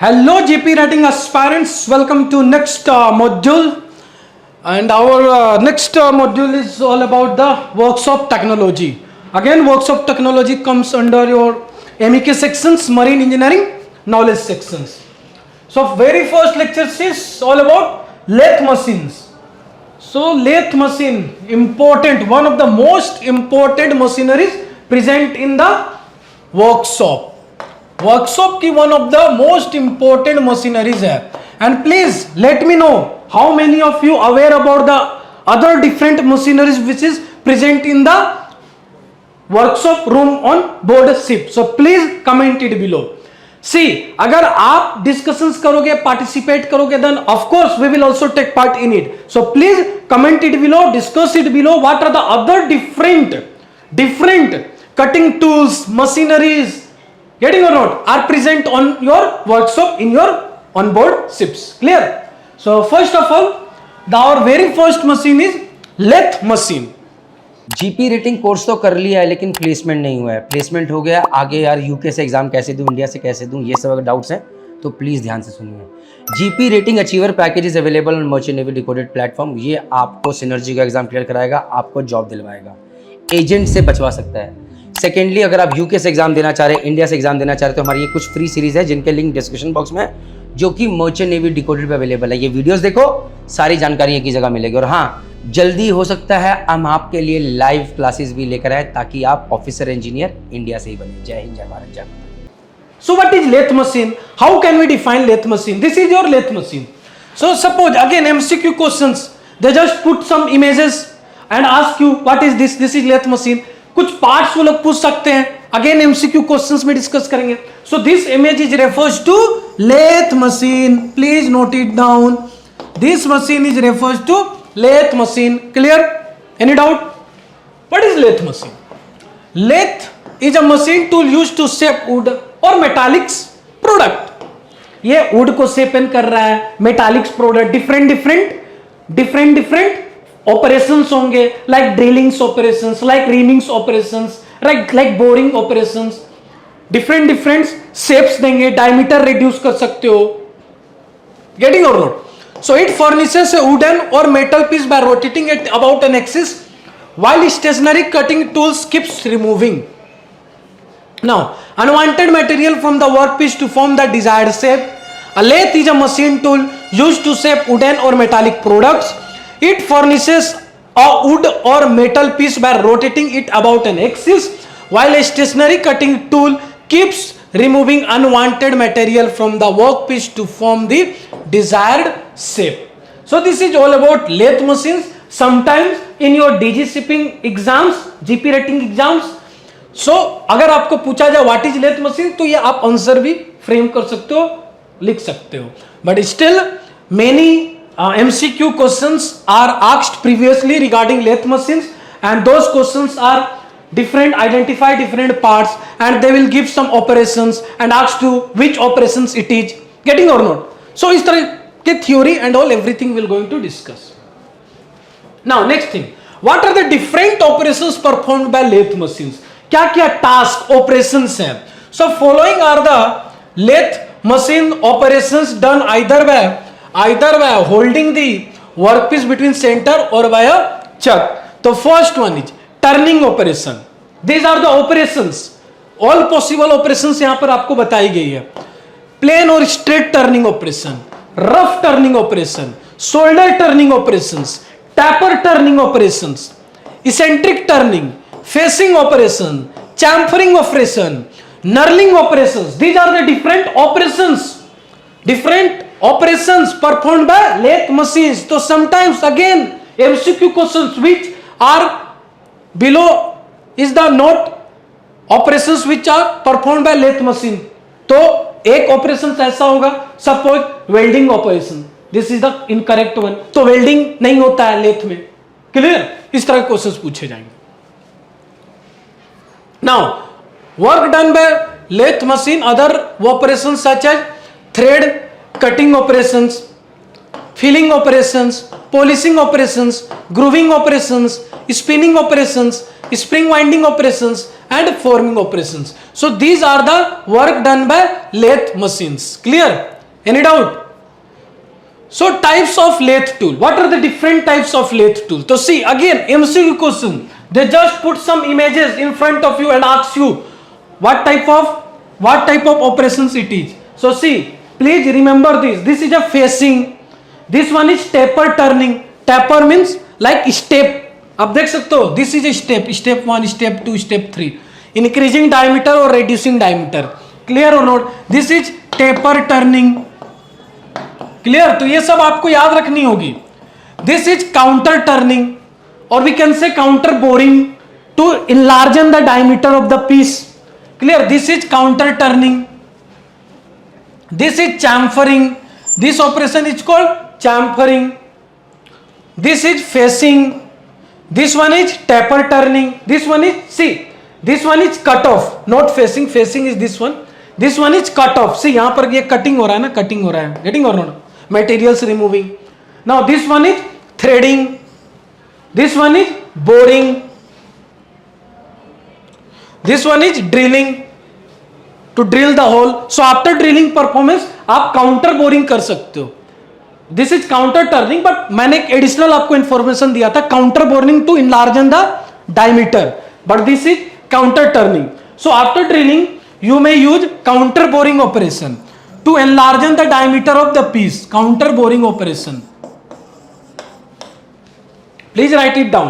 Hello GP rating aspirants, welcome to next module, and our next module is all about the workshop technology. Again, workshop technology comes under your MEK sections, marine engineering knowledge sections. So very first lecture is all about lathe machines. So lathe machine, important, one of the most important machineries present in the workshop. Workshop की one of the most important machineries है. And please let me know how many of you aware about the other different machineries which is present in the workshop room on board ship. So please comment it below. See, अगर आप discussions करोगे, participate करोगे, then of course we will also take part in it. So please comment it below, discuss it below. What are the other different cutting tools, machineries, getting or not, are present on your workshop in your onboard ships. Clear? So first of all, our very first machine is lathe machine. GP rating course तो कर लिया है लेकिन placement नहीं हुआ है. Placement हो गया, आगे यार यूके से एग्जाम कैसे दूं, इंडिया से कैसे दूं, ये सब अगर डाउट्स हैं तो प्लीज़ ध्यान से सुनिए. GP rating achiever package is available on merchant navy decoded platform. ये आपको सिनर्जी का एग्जाम क्लियर कराएगा, आपको जॉब दिलवाएगा, एजेंट से बचवा सकता है. सेकेंडली, अगर आप यूके से एग्जाम देना चाह रहे हैं, इंडिया से एग्जाम देना चाह रहे हैं, तो हमारी ये कुछ फ्री सीरीज है जिनके लिंक डिस्क्रिप्शन बॉक्स में है, जो कि मर्चेंट नेवी डिकोडेड पे अवेलेबल है. ये वीडियोस देखो, सारी जानकारी एक ही जगह मिलेगी. और हाँ, जल्दी हो सकता है हम आपके लिए लाइव क्लासेस भी लेकर आए ताकि आप ऑफिसर इंजीनियर इंडिया से ही बने. जय हिंद, जय भारत, जय माता. So what is lathe machine? How can we define lathe machine? This is your lathe machine. So suppose again MCQ questions, they just put some images and ask you what is this? This is lathe machine. कुछ parts वो लोग पूछ सकते हैं. Again MCQ questions में discuss करेंगे. So this image is refers to lathe machine. Please note it down. This machine is refers to lathe machine. Clear? Any doubt? What is lathe machine? Lathe is a machine tool used to shape wood और metallics product. ये wood को shape इन कर रहा है, metallics product, different operations होंगे, like drillings operations, like reamings operations, like boring operations. different shapes देंगे, diameter reduce कर सकते हो. Getting or not? So it furnishes a wooden or metal piece by rotating it about an axis while stationary cutting tools keeps removing. Now, unwanted material from the workpiece to form the desired shape. A lathe is a machine tool used to shape wooden or metallic products. It furnishes a wood or metal piece by rotating it about an axis, while a stationary cutting tool keeps removing unwanted material from the workpiece to form the desired shape. So this is all about lathe machines. Sometimes in your DG shipping exams, GP rating exams, so अगर आपको पूछा जाए what is lathe machine, तो ये आप answer भी frame कर सकते हो, लिख सकते हो. But still many MCQ questions are asked previously regarding lathe machines, and those questions are different, identify different parts, and they will give some operations and ask to which operations it is. Getting or not? So इस तरह के theory and all everything will going to discuss. Now next thing, what are the different operations performed by lathe machines? क्या क्या task operations हैं? So following are the lathe machine operations done either by holding the workpiece between center or by a chuck. The first one is turning operation. These are the operations, all possible operations यहाँ पर आपको बताई गई है. Plain और straight turning operation, rough turning operation, shoulder turning operations, taper turning operations, eccentric turning, facing operation, chamfering operation, knurling operations. These are the different operations performed by lathe machines. So sometimes again MCQ questions which are below is the note operations which are performed by lathe machine. तो एक operation ऐसा होगा, suppose welding operation. This is the incorrect one. तो welding नहीं होता है lathe में. Clear? इस तरह के क्वेश्चंस पूछे जाएंगे. Now work done by lathe machine, other operations such as thread cutting operations, filling operations, polishing operations, grooving operations, spinning operations, spring winding operations, and forming operations. So these are the work done by lathe machines. Clear? Any doubt? So types of lathe tool. What are the different types of lathe tool? So see again MCQ question. They just put some images in front of you and ask you what type of operations it is. So see, please remember this. This is a facing. This one is taper turning. Taper means like step. आप देख सकते हो. This is a step. Step 1, step 2, step 3. Increasing diameter or reducing diameter. Clear or not? This is taper turning. Clear. तो ये सब आपको याद रखनी होगी. दिस इज काउंटर टर्निंग और we can say counter boring to enlarge the diameter of the piece. Clear. This is counter turning. This is chamfering. This operation is called chamfering. This is facing. This one is taper turning. This one is see. This one is cut off, not facing. Facing is this one. This one is cut of. सी यहां पर ये cutting हो रहा है ना, cutting हो रहा है. गेटिंग और not? Materials removing. Now this one is threading. This one is boring. This one is drilling. To drill the hole. So after drilling performance आप counter boring कर सकते हो. This is counter turning, but मैंने एक additional आपको information दिया था counter boring to enlarge the diameter. But this is counter turning. So after drilling you may use counter boring operation to enlarge the diameter of the piece. Counter boring operation. Please write it down.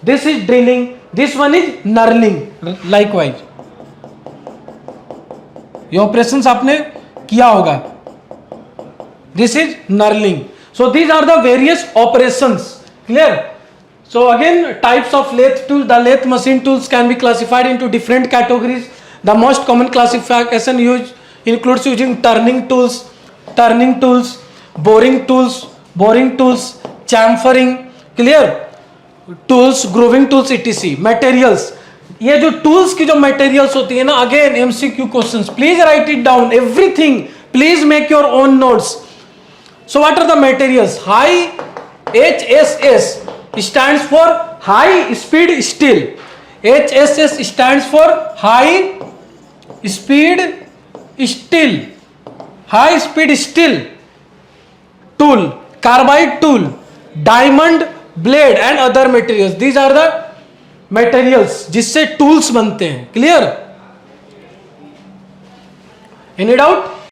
This is drilling. This one is knurling. Likewise. ये operations आपने किया होगा. This is knurling. So these are the various operations. Clear? So again, types of lathe tools. The lathe machine tools can be classified into different categories. The most common classification used includes using turning tools, boring tools, chamfering, clear, tools, grooving tools, etc. Materials. ये जो tools की जो materials होती है ना, again MCQ questions. Please write it down. Everything. Please make your own notes. So what are the materials? High HSS stands for high speed steel. HSS stands for high speed steel. High speed steel tool, carbide tool, diamond blade and other materials. These are the materials जिससे tools बनते हैं. Clear? Any doubt?